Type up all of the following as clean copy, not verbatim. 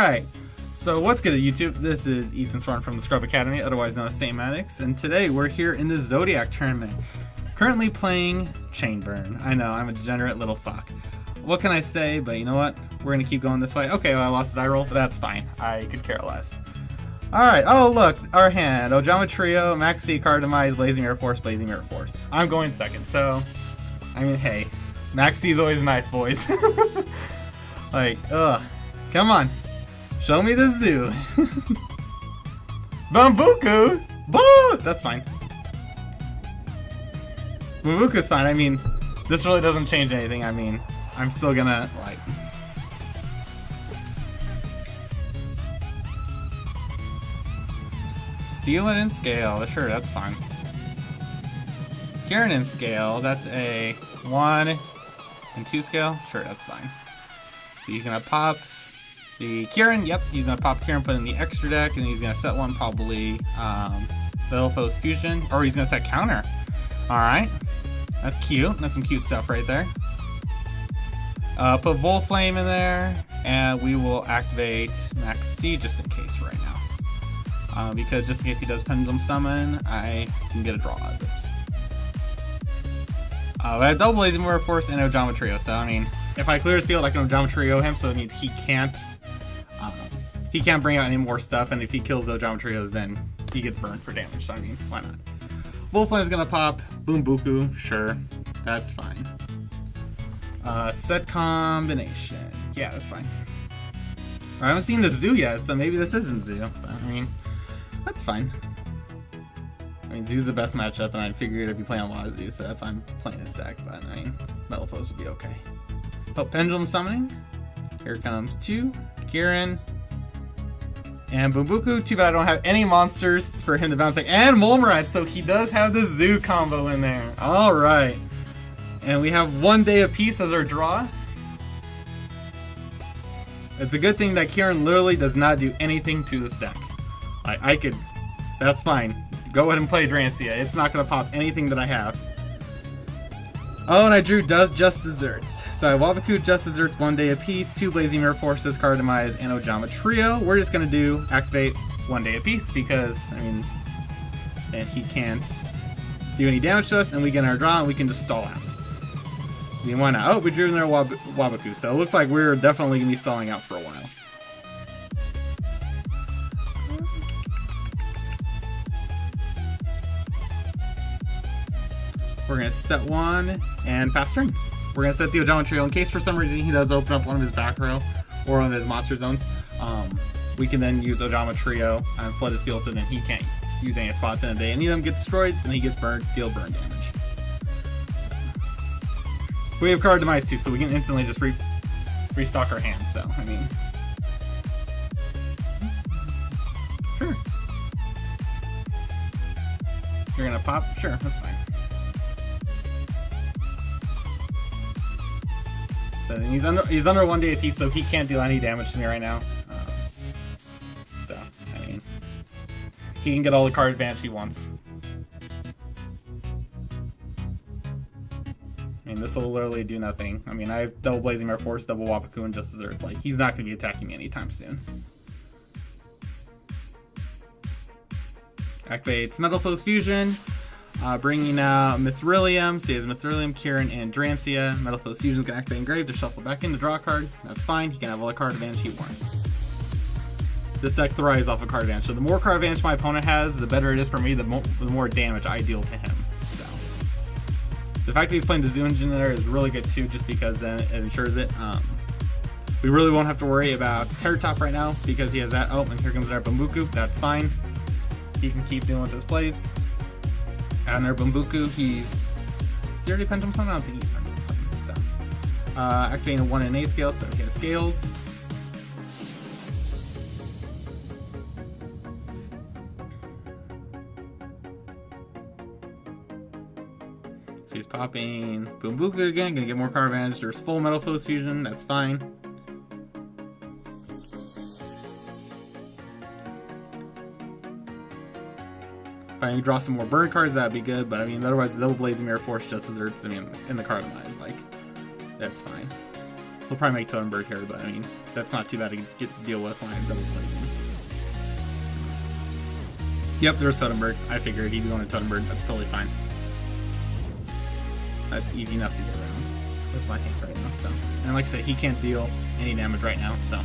Alright, so what's good at YouTube? This is Ethan Swan from the Scrub Academy, otherwise known as St. Matix, and today we're here in the Zodiac tournament. Currently playing CHAINBURN. I know, I'm a degenerate little fuck. What can I say, but you know what? We're gonna keep going this way. Okay, well, I lost the die roll, but that's fine. I could care less. Alright, oh look, our hand. Ojama Trio, Maxi, Card Demise, Blazing Mirror Force, Blazing Mirror Force. I'm going second, so, I mean, hey. Maxi's always nice, boys. Like, ugh. Come on. Show me the zoo. Bambuku! Boo! That's fine. Bambuku's fine. I mean, this really doesn't change anything. I mean, I'm still gonna, like... Steal it in scale. Sure, that's fine. Kieran in scale. That's a 1 and 2 scale. Sure, that's fine. So he's gonna pop the Kieran. Yep, he's gonna pop Kieran, put in the extra deck, and he's gonna set one probably METALFOE Fusion, or he's gonna set counter. All right, that's cute. That's some cute stuff right there. Put Volflame in there, and we will activate Max C just in case right now, because just in case he does Pendulum Summon, I can get a draw out of this. I have double Blazing Mirror Force and Ojama Trio, so I mean, if I clear his field, I can Ojama Trio him, so it means he can't bring out any more stuff, and if he kills the Ojama Trios, then he gets burned for damage, so I mean, why not? Volflame's gonna pop, Boombuku, sure, that's fine. Set combination, yeah, that's fine. I haven't seen the zoo yet, so maybe this isn't zoo, but I mean, that's fine. I mean, Zoo's the best matchup, and I figured I'd be playing a lot of Zoo, so that's why I'm playing this deck, but I mean, METALFOEs would be okay. Oh, Pendulum Summoning. Here comes 2, Kieran, and Boombuku. Too bad I don't have any monsters for him to bounce like, and Molmrat, so he does have the Zoo combo in there. Alright. And we have 1 day apiece as our draw. It's a good thing that Kieran literally does not do anything to this deck. I could, that's fine. Go ahead and play Drancia. It's not going to pop anything that I have. Oh, and I drew Just Desserts. So I have Wabaku, Just Desserts, 1 day apiece, 2 Blazing Mirror Forces, Card Demise, and Ojama Trio. We're just going to activate 1 day apiece because, I mean, and he can't do any damage to us, and we get our draw, and we can just stall out. I mean, why not? Oh, we drew in our Wabaku, so it looks like we're definitely going to be stalling out for a while. We're going to set 1 and fast turn. We're going to set the Ojama Trio in case for some reason he does open up one of his back row or one of his monster zones. We can then use Ojama Trio and flood his field so then he can't use any spots in a day. Any of them get destroyed and he gets burned, field burn damage. So. We have Card Demise too, so we can instantly just restock our hand. So, I mean, sure. You're going to pop? Sure, that's fine. So he's under 1 day apiece, so he can't do any damage to me right now. So, I mean, he can get all the card advantage he wants. I mean, this will literally do nothing. I mean, I have double Blazing Mirror Force, double Wabaku, and Just Desserts. Like, he's not going to be attacking me anytime soon. Activates METALFOE's Fusion. Bringing out Mithrilium, so he has Mithrilium, Kieran, and Drancia. METALFOE's Fusion is going to activate Engrave to shuffle back in to draw a card. That's fine, he can have all the card advantage he wants. This deck thrives off of card advantage, so the more card advantage my opponent has, the better it is for me, the more damage I deal to him. So the fact that he's playing the Zoo Engine there is really good too, just because then it ensures it. We really won't have to worry about Terror Top right now, because he has that. Oh, and here comes our Bambuku, that's fine. He can keep doing with his plays. And our Bambuku, he's already Pendulum Summon? I don't think he's Pendulum Summon. So, activating a 1 and 8 scale, so he has scales. So he's popping Bambuku again, gonna get more card advantage. There's full METALFOE's Fusion, that's fine. If I can draw some more burn cards, that'd be good, but I mean, otherwise, the double Blazing Mirror Force, Just Desserts, I mean, in the card demise, like, that's fine. He'll probably make Totem Bird here, but I mean, that's not too bad to deal with when I'm double blazing. Yep, there's Totem Bird. I figured he'd be going to Totem Bird. That's totally fine. That's easy enough to get around with my tank right now. So, and like I said, he can't deal any damage right now. So.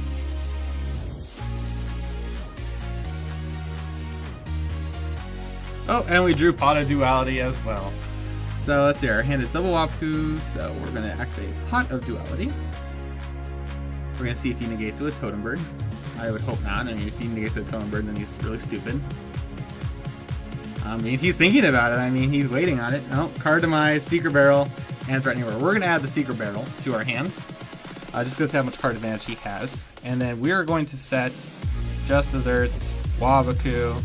Oh, and we drew Pot of Duality as well. So let's see, our hand is double Wapu, so we're going to activate Pot of Duality. We're going to see if he negates it with Totem Bird. I would hope not. I mean, if he negates it with Totem Bird, then he's really stupid. I mean, he's thinking about it. I mean, he's waiting on it. Oh, Card Demise, Secret Barrel, and Threatening Roar. We're going to add the Secret Barrel to our hand, just because of how much card advantage he has. And then we're going to set Just Desserts, Wabaku,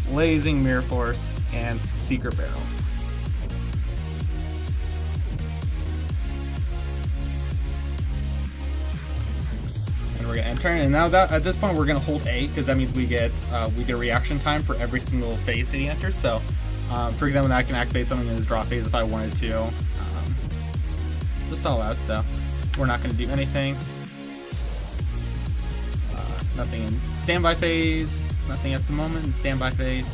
Blazing Mirror Force, and Secret Barrel. And we're gonna enter, and now that at this point we're gonna hold A, because that means we get a reaction time for every single phase that he enters. So, for example, I can activate something in his draw phase if I wanted to. Just all out. So we're not gonna do anything. Nothing in standby phase. Nothing at the moment in standby phase.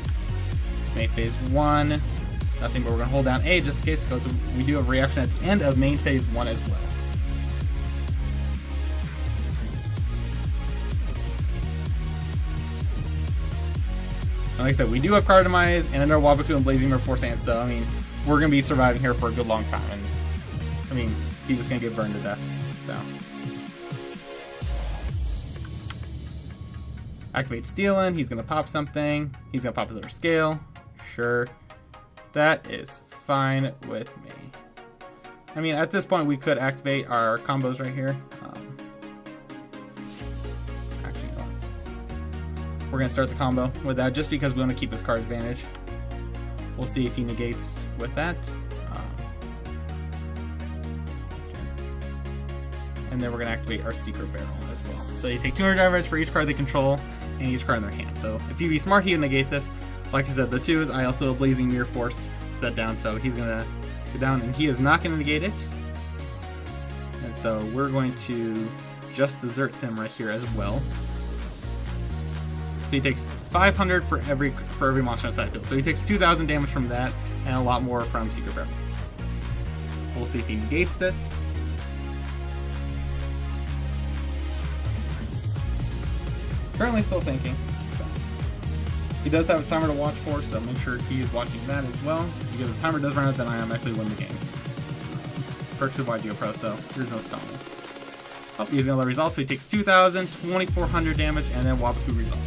Main phase 1. Nothing, but we're going to hold down A just in case, because we do have a reaction at the end of main phase 1 as well. And like I said, we do have Card Demise and another Wabaku and Blazing Mirror Force Ant, so I mean, we're going to be surviving here for a good long time. And I mean, he's just going to get burned to death. So. Activate Stealin', he's gonna pop something. He's gonna pop his other scale. Sure. That is fine with me. I mean, at this point, we could activate our combos right here. Actually, no. We're gonna start the combo with that just because we want to keep his card advantage. We'll see if he negates with that. And then we're gonna activate our Secret Barrel as well. So you take 200 damage for each card they control and each card in their hand. So if you be smart, he would negate this. Like I said, the 2s, I also have Blazing Mirror Force set down, so he's gonna go down and he is not gonna negate it. And so we're going to Just Desserts him right here as well. So he takes 500 for every monster inside the field. So he takes 2,000 damage from that and a lot more from Secret Barrel. We'll see if he negates this. Currently still thinking. So. He does have a timer to watch for, so make sure he is watching that as well. Because if the timer does run out, then I actually win the game. Perks of YUGIOH Pro, so there's no stopping. Oh, he's gonna let results, so he takes 2,000, 2,400 damage, and then Wabaku resolves.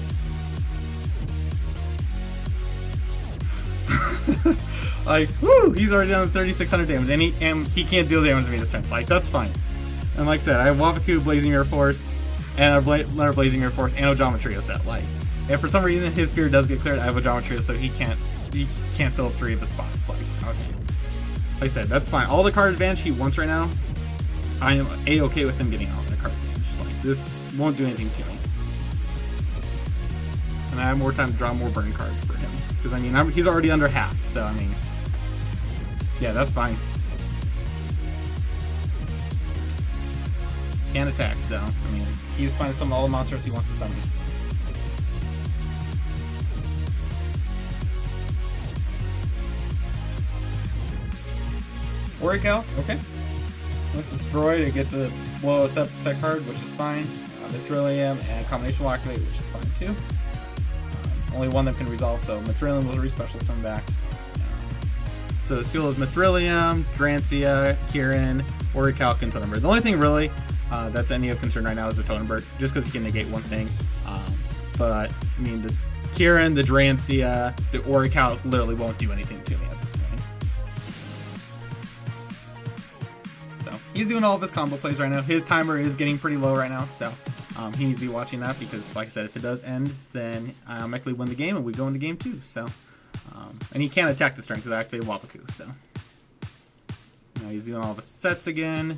Like, woo! He's already done 3,600 damage, and he can't deal damage to me this time. Like, that's fine. And like I said, I have Wabaku, Blazing Mirror Force, and another Blazing Mirror Force, and a Geometry set. Like, if for some reason his spear does get cleared, I have a Geometry, so he can't fill up 3 of the spots. Like, okay. Like I said, that's fine. All the card advantage he wants right now, I am A-okay with him getting all that card advantage. Like, this won't do anything to me. And I have more time to draw more burn cards for him. Because, I mean, he's already under half, so, I mean, yeah, that's fine. Can't attack, so, I mean, he's fine to summon all the monsters he wants to summon. YUGIOH, okay. Once destroyed, it gets a blow a set card, which is fine. Mithrilium and Combination will activate, which is fine too. Only one of them can resolve, so Mithrilium will re-special summon back. So this field is Mithrilium, Drancia, Kieran, YUGIOH, and Totem Bird. The only thing really that's any of concern right now is the Totem Bird, just because he can negate one thing. But I mean, the Kieran, the Drancia, the YUGIOH literally won't do anything to me at this point. So he's doing all of his combo plays right now. His timer is getting pretty low right now, so he needs to be watching that because, like I said, if it does end, then I'll actually win the game and we go into game 2. So, and he can't attack this turn because I activated Wabaku. So now he's doing all the sets again.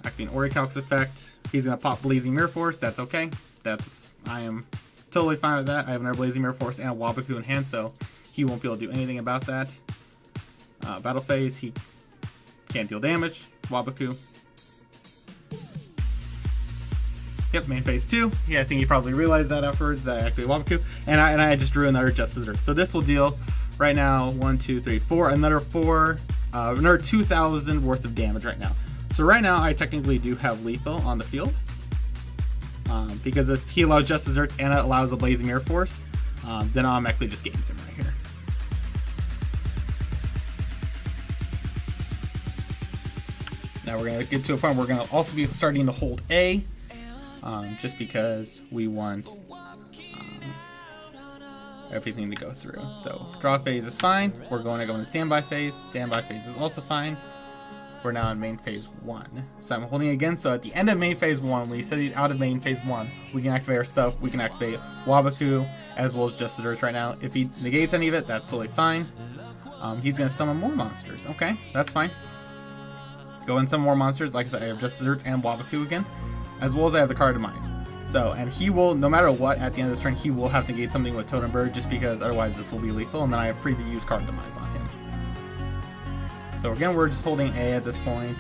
Activating YUGIOH's effect. He's gonna pop Blazing Mirror Force. That's okay. I am totally fine with that. I have another Blazing Mirror Force and a Wabaku in hand, so he won't be able to do anything about that. Battle phase, he can't deal damage. Wabaku, Yep, main phase 2. Yeah, I think you probably realized that afterwards that I activate Wabaku. And I just drew another Justice Earth. So this will deal right now 1, 2, 3, 4, another 2,000 worth of damage right now. So right now I technically do have lethal on the field. Because if he allows Justice Earth and it allows a Blazing Mirror Force, then automatically just games him right here. Now we're going to get to a point where we're going to also be starting to hold A, just because we want everything to go through. So draw phase is fine. We're going to go into standby phase. Standby phase is also fine. We're now in main phase 1. So I'm holding again. So at the end of main phase 1, when you set it out of main phase 1, we can activate our stuff. We can activate Wabaku as well as Justice Earth right now. If he negates any of it, that's totally fine. He's going to summon more monsters. Okay, that's fine. Go in some more monsters. Like I said, I have Justice Earth and Wabaku again, as well as I have the card of Demise. So, and he will, no matter what, at the end of this turn, he will have to negate something with Totem Bird, just because otherwise this will be lethal, and then I have free to use card Demise on him. So again, we're just holding A at this point.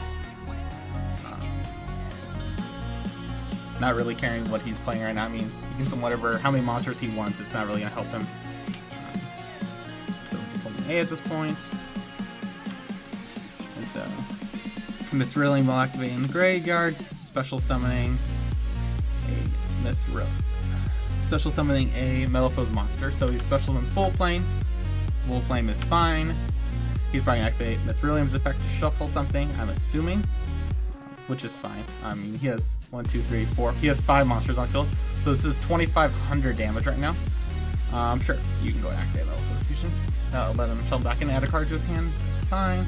Not really caring what he's playing right now. I mean, he can summon whatever, how many monsters he wants. It's not really going to help him. So we're just holding A at this point. And so, Mithrilium will activate in the graveyard. Special summoning a Mithril. Special summoning a METALFOE monster. So he's special in full plane. Full flame is fine. He's probably going to activate Mithrilium's effect to shuffle something, I'm assuming, which is fine. I mean, he has 1, 2, 3, 4. He has 5 monsters on field, so this is 2,500 damage right now. Sure, you can go and activate METALFOE Fusion. That'll let him shuffle back and add a card to his hand. That's fine.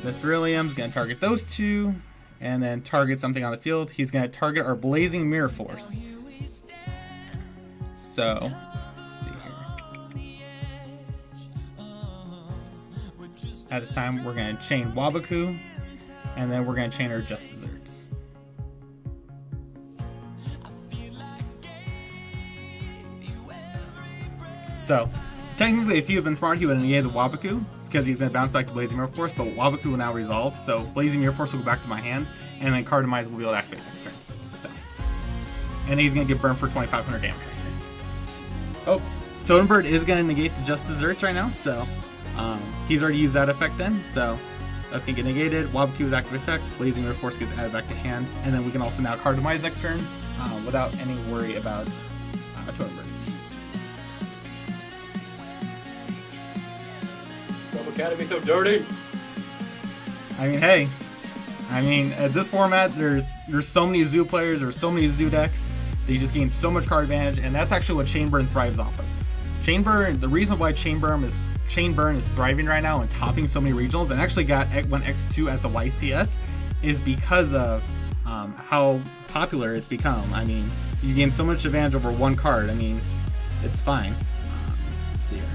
Mithrilium's going to target those 2, and then target something on the field. He's going to target our Blazing Mirror Force. So, at this time, we're going to chain Wabaku, and then we're going to chain our Justice Earths. So, technically, if he had been smart, he would have negated Wabaku, because he's going to bounce back to Blazing Mirror Force, but Wabaku will now resolve, so Blazing Mirror Force will go back to my hand, and then card Demise will be able to activate next turn. So, and he's going to get burned for 2,500 damage right here. Oh, Totem Bird is going to negate the Justice Earths right now, so he's already used that effect then, so that's going to get negated. Wabaku is active effect, Blazing Mirror Force gets added back to hand, and then we can also now card Demise next turn without any worry about Totem Bird. Academy so dirty. I mean, hey, at this format, there's so many Zoo players, there's so many Zoo decks that you just gain so much card advantage, and that's actually what CHAINBURN thrives off of. CHAINBURN, the reason why CHAINBURN is thriving right now and topping so many regionals, and actually got went X2 at the YCS, is because of how popular it's become. I mean, you gain so much advantage over one card. I mean, it's fine. Let's see here.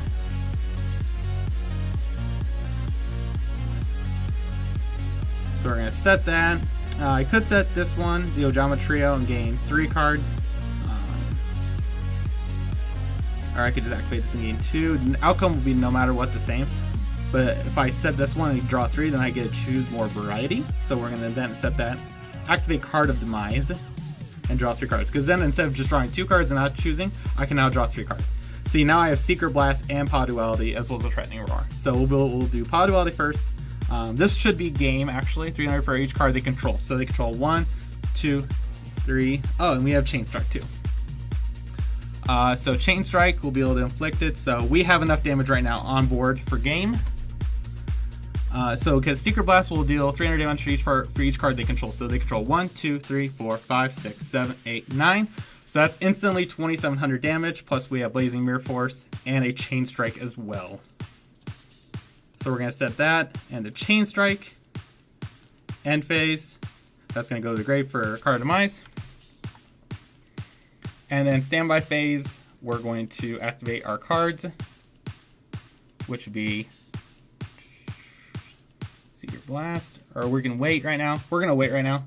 So we're going to set that. I could set this one, the Ojama Trio, and gain 3 cards. Or I could just activate this and gain 2. The outcome will be no matter what the same. But if I set this one and draw 3, then I get to choose more variety. So we're going to then set that, activate Card of Demise, and draw 3 cards. Because then instead of just drawing 2 cards and not choosing, I can now draw 3 cards. See, now I have Secret Blast and Power Duality as well as a Threatening Roar. So we'll do Power Duality first. This should be game, actually. 300 for each card they control. So they control 1, 2, 3. Oh, and we have Chain Strike too. So Chain Strike will be able to inflict it. So we have enough damage right now on board for game. So because Secret Blast will deal 300 damage for each card they control. So they control 1, 2, 3, 4, 5, 6, 7, 8, 9. So that's instantly 2,700 damage. Plus we have Blazing Mirror Force and a Chain Strike as well. So we're going to set that and the Chain Strike. End phase. That's going to go to the grave for Card of Demise. And then standby phase, we're going to activate our cards, which would be Secret Blast. Or we're going to wait right now. We're going to wait right now.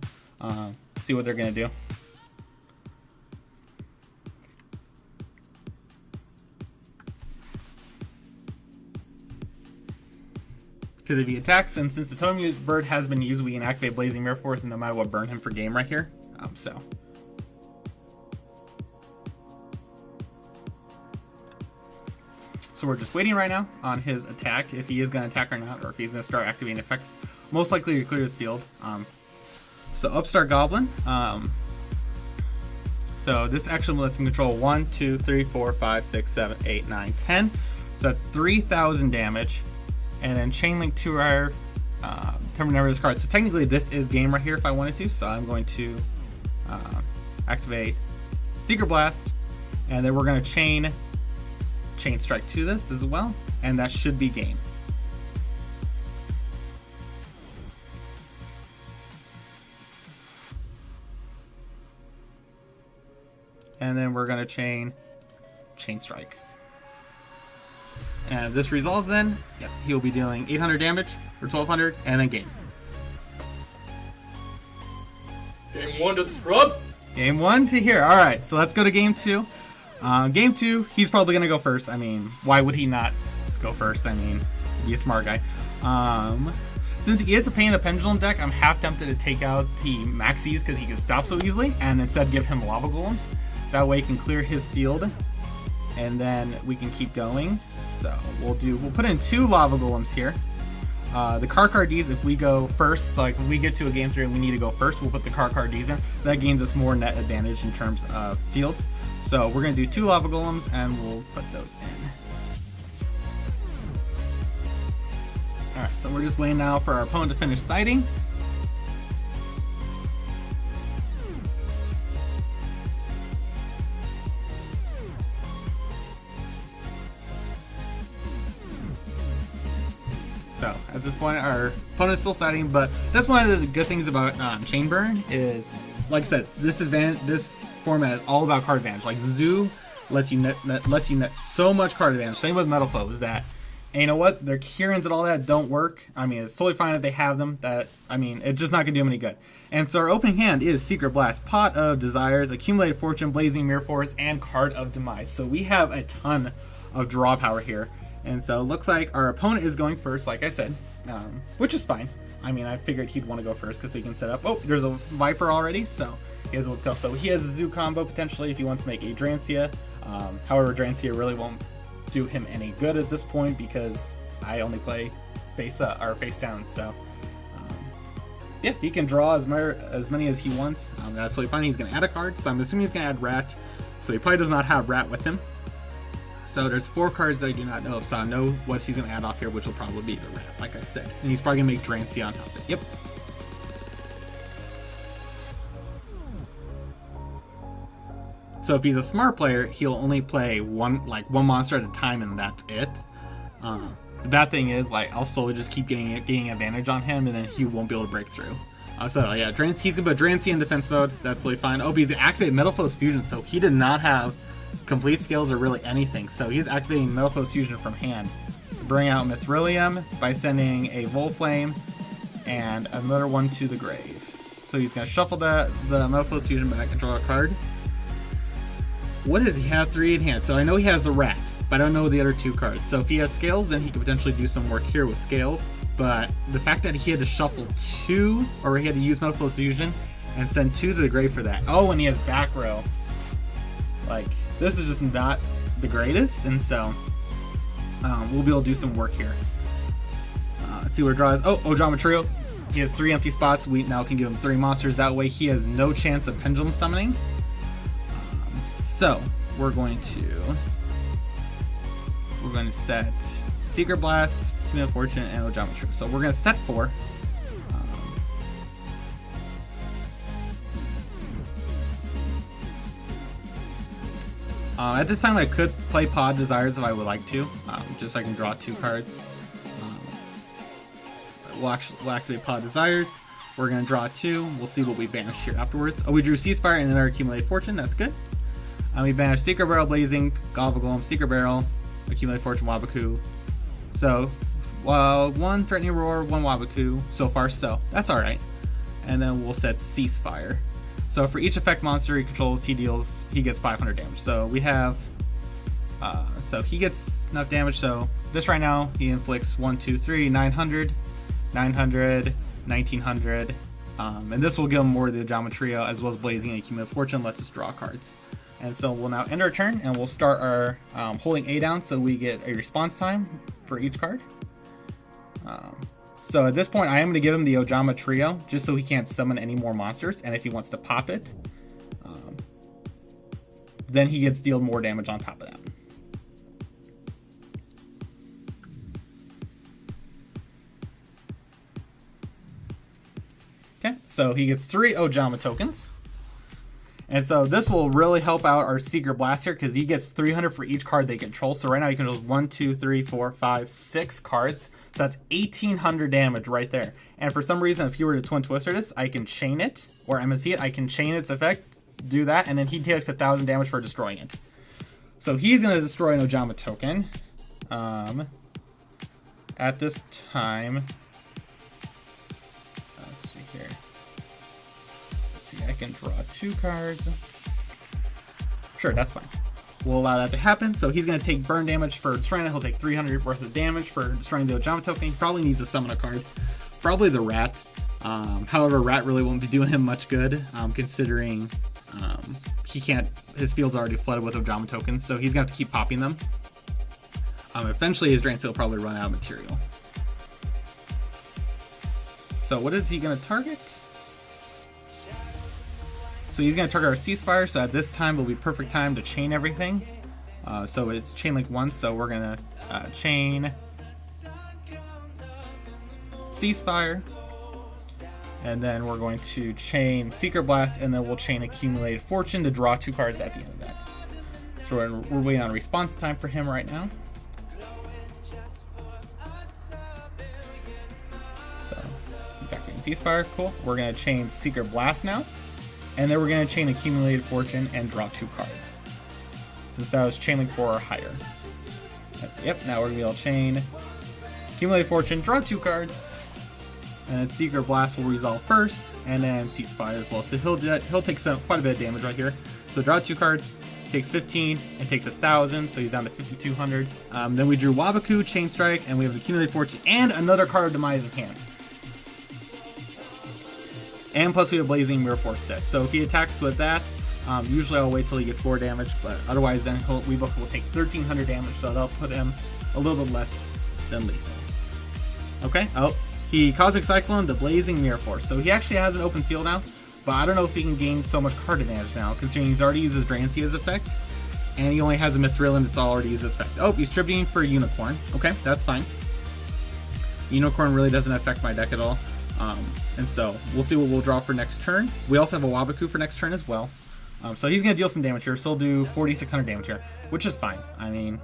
See what they're going to do. Because if he attacks, and since the totem bird has been used, we can activate Blazing Mirror Force and no matter what burn him for game right here. So we're just waiting right now on his attack, if he is going to attack or not, or if he's going to start activating effects. Most likely to clear his field. So Upstart Goblin. So this action lets him control 1, 2, 3, 4, 5, 6, 7, 8, 9, 10. So that's 3,000 damage. And then Chain Link to our number of his cards. So technically this is game right here if I wanted to. So I'm going to activate Secret Blast. And then we're going to Chain Strike to this as well. And that should be game. And then we're going to Chain Strike. And if this resolves then, yep, he'll be dealing 800 damage, or 1200, and then game. Game 1 to the scrubs. Game 1 to here. Alright, so let's go to game 2. Game 2, he's probably going to go first. I mean, why would he not go first? I mean, he's a smart guy. Since he is a Pain of Pendulum deck, I'm half tempted to take out the Maxis because he can stop so easily, and instead give him Lava Golems. That way he can clear his field, and then we can keep going. So we'll put in 2 Lava Golems here. The Ds, if we go first, so like if we get to a game 3 and we need to go first, we'll put the Ds in. That gains us more net advantage in terms of fields. So we're going to do 2 Lava Golems and we'll put those in. Alright, so we're just waiting now for our opponent to finish sighting. So at this point, our opponent's still sighting, but that's one of the good things about CHAINBURN is, like I said, this format is all about card advantage. Like Zoo lets you net so much card advantage. Same with METALFOE is that, and you know what, their Kirans and all that don't work. I mean, it's totally fine if they have them. I mean, it's just not gonna do them any good. And so our opening hand is Secret Blast, Pot of Desires, Accumulated Fortune, Blazing Mirror Force, and Card of Demise. So we have a ton of draw power here. And so it looks like our opponent is going first, like I said, which is fine. I mean, I figured he'd want to go first because he can set up. Oh, there's a Viper already, so he has a tell. So he has a Zoo combo potentially if he wants to make a Drancia. However, Drancia really won't do him any good at this point because I only play face down. So yeah, he can draw as many as he wants. That's totally fine. He's going to add a card, so I'm assuming he's going to add Rat. So he probably does not have Rat with him. So there's 4 cards that I do not know of, so I know what he's going to add off here, which will probably be the Rat, like I said. And he's probably going to make Drancia on top of it. Yep. So if he's a smart player, he'll only play one monster at a time, and that's it. The bad thing is, like, I'll slowly just keep getting advantage on him, and then he won't be able to break through. So yeah, he's going to put Drancia in defense mode. That's totally fine. Oh, but he's activated METALFOE Fusion, so he did not have complete skills or really anything, so he's activating METALFOE Fusion from hand. Bring out Mithrilium by sending a Volflame and another one to the grave. So he's going to shuffle the METALFOE Fusion back and draw a card. What does he have 3 in hand? So I know he has the Rat, but I don't know the other 2 cards. So if he has Scales, then he could potentially do some work here with Scales. But the fact that he had to shuffle 2, or he had to use METALFOE Fusion and send 2 to the grave for that. Oh, and he has back row. Like, this is just not the greatest, and so we'll be able to do some work here. Let's see where it draws. Oh, Ojama Trio. He has 3 empty spots. We now can give him 3 monsters. That way he has no chance of Pendulum summoning. So we're going to set Secret Blast, Accumulated Fortune, and Ojama Trio. So we're going to set 4. At this time I could play Pod Desires if I would like to, just so I can draw 2 cards. We'll activate Pod Desires. We're going to draw 2. We'll see what we banish here afterwards. Oh, we drew Ceasefire and another Accumulated Fortune. That's good. We banished Secret Barrel, Blazing, Lava Golem, Secret Barrel, Accumulated Fortune, Wabaku. So, 1 Threatening Roar, 1 Wabaku. So far, so that's alright. And then we'll set Ceasefire. So for each effect monster he controls, he gets 500 damage. So we have, so he gets enough damage, so this right now, he inflicts 1, 2, 3, 900, 900, 1900. And this will give him more of the Ojama Trio, as well as Blazing and Accumulated Fortune, lets us draw cards. And so we'll now end our turn, and we'll start our holding A down, so we get a response time for each card. So at this point, I am going to give him the Ojama Trio, just so he can't summon any more monsters, and if he wants to pop it, then he gets dealt more damage on top of that. Okay, so he gets 3 Ojama tokens. And so this will really help out our Secret Blast here, because he gets 300 for each card they control. So right now you can control 1, 2, 3, 4, 5, 6 cards. So that's 1800 damage right there. And for some reason, if you were to Twin Twister this, I can chain it, or MSC it. I can chain its effect, do that, and then he takes 1000 damage for destroying it. So he's going to destroy an Ojama token. At this time, let's see here. I can draw 2 cards. Sure, that's fine. We'll allow that to happen. So he's going to take burn damage for destroying it. He'll take 300 worth of damage for destroying the Ojama token. He probably needs to summon a card. Probably the Rat. However, Rat really won't be doing him much good, considering he can't. His field's already flooded with Ojama tokens, so he's going to have to keep popping them. Eventually, his Drain Seal will probably run out of material. So what is he going to target? So he's going to target our Ceasefire, so at this time will be perfect time to chain everything. So it's chain link once, so we're going to chain Ceasefire, and then we're going to chain Secret Blast, and then we'll chain Accumulated Fortune to draw 2 cards at the end of that. So we're waiting on response time for him right now. So he's activating Ceasefire, cool. We're going to chain Secret Blast now. And then we're going to chain Accumulated Fortune and draw 2 cards. Since that was chain link 4 or higher. Yep, now we're going to be able to chain Accumulated Fortune, draw 2 cards. And then Secret Blast will resolve first, and then Ceasefire as well. So he'll take quite a bit of damage right here. So draw 2 cards, takes 15, and takes 1000, so he's down to 5200. Then we drew Waboku, Chain Strike, and we have Accumulated Fortune, and another card of Demise in hand. And plus we have Blazing Mirror Force set. So if he attacks with that, usually I'll wait till he gets 4 damage, but otherwise then we both will take 1300 damage, so that'll put him a little bit less than lethal. Okay, he Cosmic Cyclone, the Blazing Mirror Force. So he actually has an open field now, but I don't know if he can gain so much card advantage now, considering he's already used his Drain Seal's effect, and he only has a Mithril that's already used his effect. Oh, he's tributing for Unicorn. Okay, that's fine. Unicorn really doesn't affect my deck at all. And so we'll see what we'll draw for next turn. We also have a Waboku for next turn as well. So he's going to deal some damage here. So he'll do 4600 damage here, which is fine. I mean,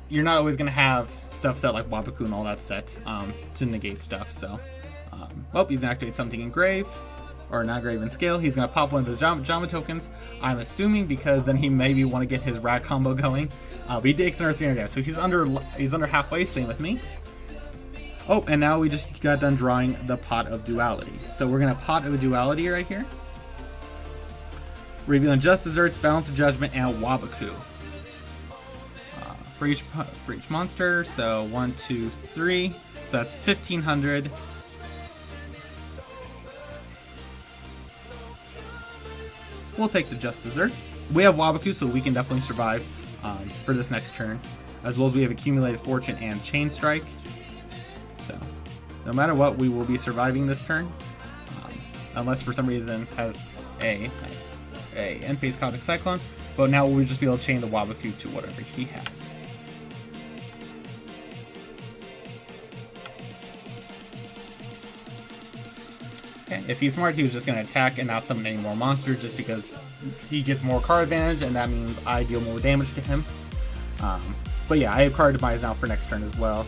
you're not always going to have stuff set like Waboku and all that set to negate stuff. So, he's going to activate something in Grave, or not Grave in Scale. He's going to pop one of his Jama tokens. I'm assuming because then he maybe want to get his Rat combo going. But he takes another 300 damage. So he's under halfway. Same with me. Oh, and now we just got done drawing the Pot of Duality. So we're going to Pot of Duality right here. Revealing Just Desserts, Balance of Judgment, and Waboku. For each monster, so 1, 2, 3. So that's 1500. We'll take the Just Desserts. We have Waboku, so we can definitely survive for this next turn. As well as we have Accumulated Fortune and Chain Strike. So, no matter what, we will be surviving this turn, unless for some reason has a end phase Cosmic Cyclone. But now we'll just be able to chain the Waboku to whatever he has. Okay, if he's smart, he was just going to attack and not summon any more monsters, just because he gets more card advantage, and that means I deal more damage to him. But yeah, I have card demise now for next turn as well.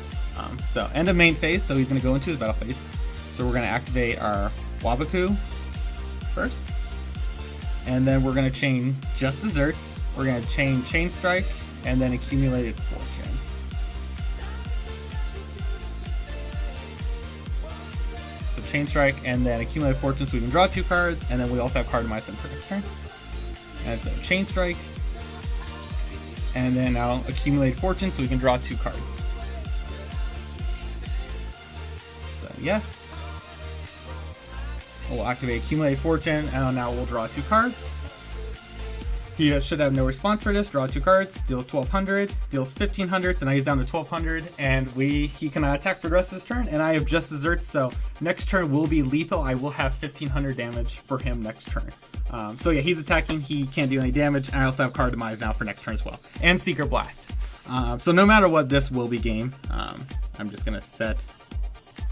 So end of main phase, so he's going to go into his battle phase. So we're going to activate our Waboku first. And then we're going to chain Just Desserts. We're going to chain Chain Strike, and then Accumulated Fortune. So Chain Strike, and then Accumulated Fortune, so we can draw 2 cards, and then we also have card demise for next turn. And so Chain Strike, And then now accumulate fortune so we can draw 2 cards. So yes. We'll activate accumulate fortune, and now we'll draw 2 cards. He should have no response for this. Draw 2 cards, deals 1200, deals 1500, so now he's down to 1200, and he cannot attack for the rest of this turn, and I have just desserts, so next turn will be lethal. I will have 1500 damage for him next turn. So yeah, he's attacking, he can't do any damage, and I also have card demise now for next turn as well, and Secret Blast. So no matter what, this will be game. I'm just gonna set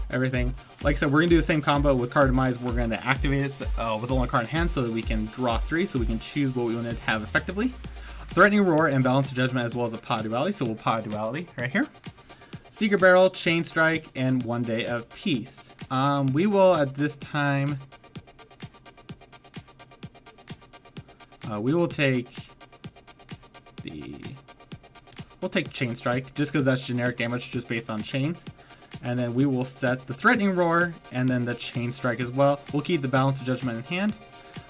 everything. Like I said, we're gonna do the same combo with card demise. We're gonna activate it with only card in hand so that we can draw 3, so we can choose what we want to have effectively. Threatening Roar and Balance of Judgment, as well as a Pod Duality, so we'll Pod Duality right here. Secret Barrel, Chain Strike, and 1 Day of Peace. We will at this time, we will take we'll take Chain Strike, just because that's generic damage just based on chains. And then we will set the Threatening Roar and then the Chain Strike as well. We'll keep the Balance of Judgment in hand.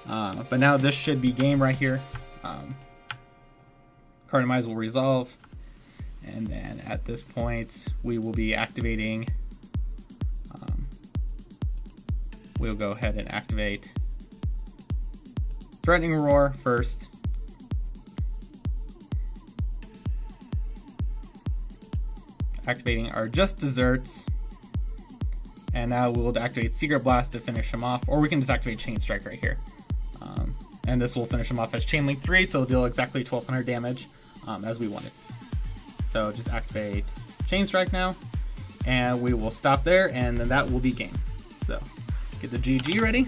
But now this should be game right here. Card demise will resolve. And then at this point, we will be activating. We'll go ahead and activate Threatening Roar first. Activating our just desserts, and now we'll activate Secret Blast to finish him off, or we can just activate Chain Strike right here, and this will finish him off as Chain Link 3, so it'll deal exactly 1200 damage as we wanted. So just activate Chain Strike now, and we will stop there, and then that will be game. So get the GG ready.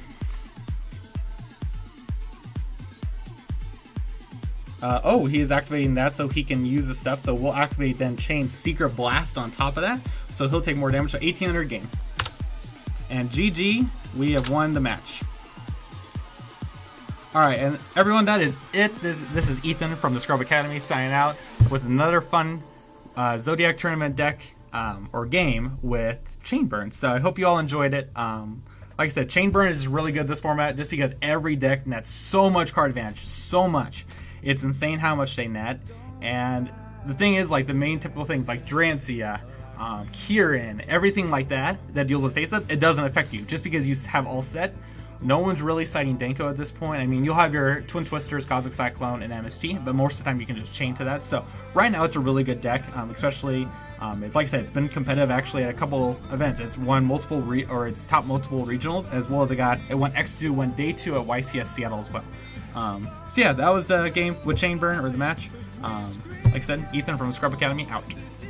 Oh, he is activating that so he can use the stuff. So we'll activate then Chain Secret Blast on top of that. So he'll take more damage. So 1800 game. And GG, we have won the match. Alright, and everyone, that is it. This is Ethan from the Scrub Academy signing out with another fun Zodiac tournament deck or game with CHAINBURN. So I hope you all enjoyed it. Like I said, CHAINBURN is really good this format just because every deck nets so much card advantage. So much. It's insane how much they net, and the thing is, like, the main typical things like Drancia, Kieran, everything like that deals with face-up, it doesn't affect you. Just because you have all set, no one's really citing Denko at this point. I mean, you'll have your Twin Twisters, Cosmic Cyclone, and MST, but most of the time you can just chain to that. So right now it's a really good deck, especially, it's like I said, it's been competitive actually at a couple events. It's won multiple, it's top multiple regionals, as well as it went X2, went day 2 at YCS Seattle as well. So yeah, that was the game with CHAINBURN, or the match. Like I said, Ethan from Scrub Academy, out.